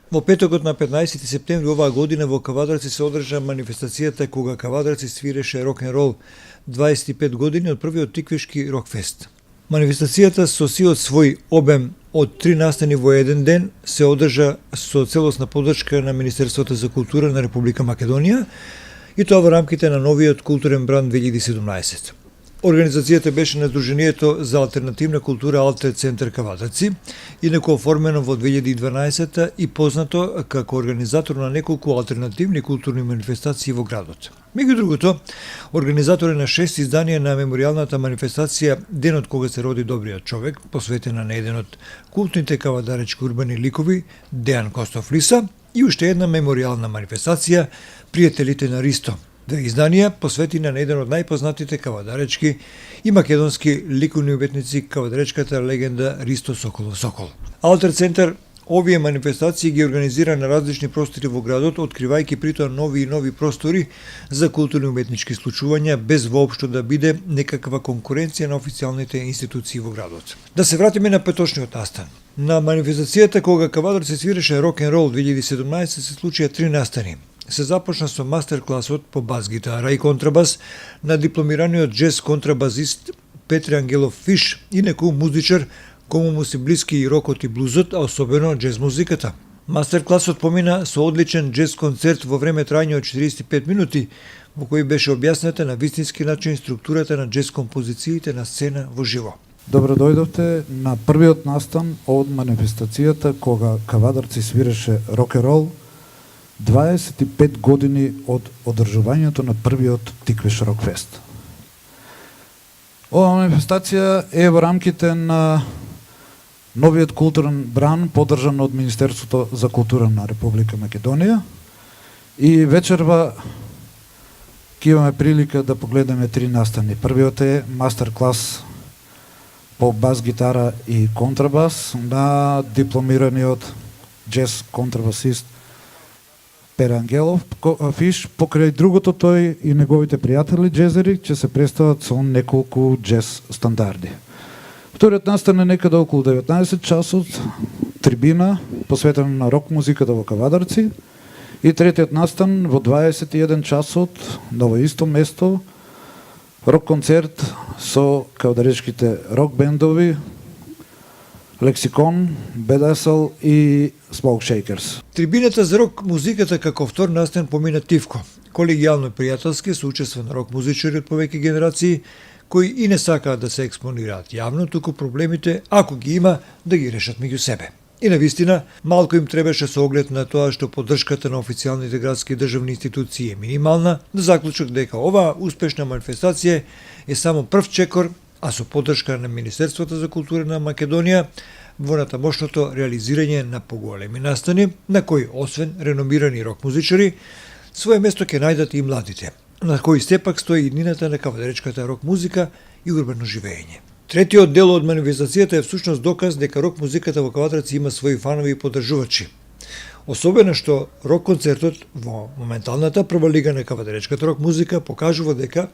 Во петокот на 15 септември оваа година во Кавадарци се одржа манифестацијата кога Кавадарци свиреше рок-н-рол 25 години од првиот тиквешки рок-фест. Манифестацијата со сиот свој обем од 3 настани во еден ден се одржа со целосна поддршка на Министерството за култура на Република Македонија и тоа во рамките на новиот културен бранд 2017. Организацијата беше на Сдруженијето за алтернативна култура Алтер центар Кавадарци, инаку оформено во 2012 и познато како организатор на неколку алтернативни културни манифестации во градот. Меѓу другото, организатор е на 6 изданија на меморијалната манифестација Денот кога се роди добриот човек, посветена на еден од култните кавадаречки урбани ликови, Дејан Костов Лиса, и уште една меморијална манифестација Пријателите на Ристо, две изданија посветени на еден од најпознатите кавадаречки и македонски ликовни уметници, кавадаречката легенда Ристо Соколов Сокол. Алтер центар овие манифестации ги организира на различни простори во градот, откривајќи притоа нови и нови простори за културни уметнички случувања, без воопшто да биде некаква конкуренција на официјалните институции во градот. Да се вратиме на петочниот настан. На манифестацијата кога Кавадарци свиреше рок-н-рол 2017 се случија 3 настани. Се започна со мастер-класот по бас-гитара и контрабас на дипломираниот джез контрабазист Петри Ангелов Фиш, инаку музичар кому му се блиски и рокот и блузот, а особено джез музиката. Мастер-класот помина со одличен джез концерт во време трајање од 45 минути, во кој беше објаснета на вистински начин структурата на джез композициите на сцена во живо. Добро дојдовте на првиот настан од манифестацијата кога Кавадарци свиреше рок-н-рол 25 години од одржувањето на првиот Тиквеш рок-фест. Ова манифестација е во рамките на новиот културен бран поддржан од Министерството за култура на Република Македонија и вечерва ќе имаме прилика да погледаме 3 настани. Првиот е мастер-клас по бас-гитара и контрабас на дипломираниот джез контрабасист Пер Ангелов Фиш, покрај другото тој и неговите пријатели джезери ќе се представат со неколку джез стандарди. Вториот настан е некаде околу 19 часот, трибина посветена на рок музиката во Кавадарци, и третиот настан во 21 часот на во исто место рок концерт со кавадаречките рок бендови Лексикон, Бедасал и Smoke Shakers. Трибината за рок музиката како втор настан помина тивко. Колегијално пријателски со учество на рок музичари од повеќе генерации кои и не сакаат да се експонираат јавно, туку проблемите, ако ги има, да ги решат меѓу себе. И навистина, малку им требаше со оглед на тоа што поддршката на официјалните градски и државни институции е минимална, да заклучок дека оваа успешна манифестација е само прв чекор, а со поддршка на Министерството за култура на Македонија во натамошното реализирање на поголеми настани, на кои, освен реномирани рок музичари, свое место ќе најдат и младите, на кои сепак стои иднината на кавадаречката рок музика и урбано живење. Третиот дел од манифестацијата е всушност доказ дека рок музиката во Кавадарци има своји фанови и поддржувачи. Особено што рок концертот во моменталната прва лига на кавадаречката рок музика покажува дека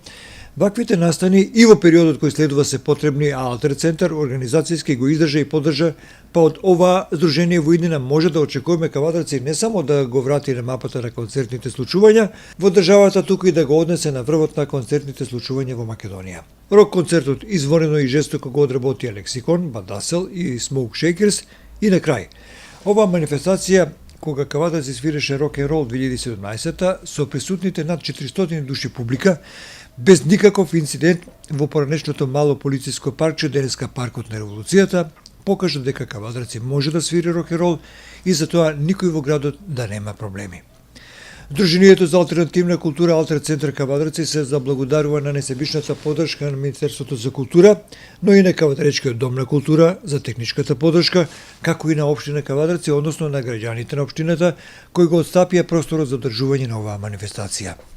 ваквите настани и во периодот кој следува се потребни, а Алтер центар организацијски го издржа и поддржа, па од ова здружение во иднина може да очекуваме Кавадарци не само да го врати на мапата на концертните случувања во државата, туку и да го однесе на врвот на концертните случувања во Македонија. Рок концертот извонено и жестоко го одработи Лексикон, Бадасел и Smoke Shakers и на крај. Оваа манифестација кога Кавадарци свиреше рок-н-рол 2017 со присутните над 400 души публика, без никаков инцидент во поранешното мало полициско парче денеска паркот на револуцијата, покажа дека Кавадарци може да свири рок-н-рол и затоа никој во градот да нема проблеми. Сдруженијето за алтернативна култура Алтер центар Кавадарци се заблагодарува на несебичната поддршка на Министерството за култура, но и на Кавадаречкиот дом на култура за техничката поддршка, како и на општина Кавадарци, односно на граѓаните на општината кои го отстапија просторот за одржување на оваа манифестација.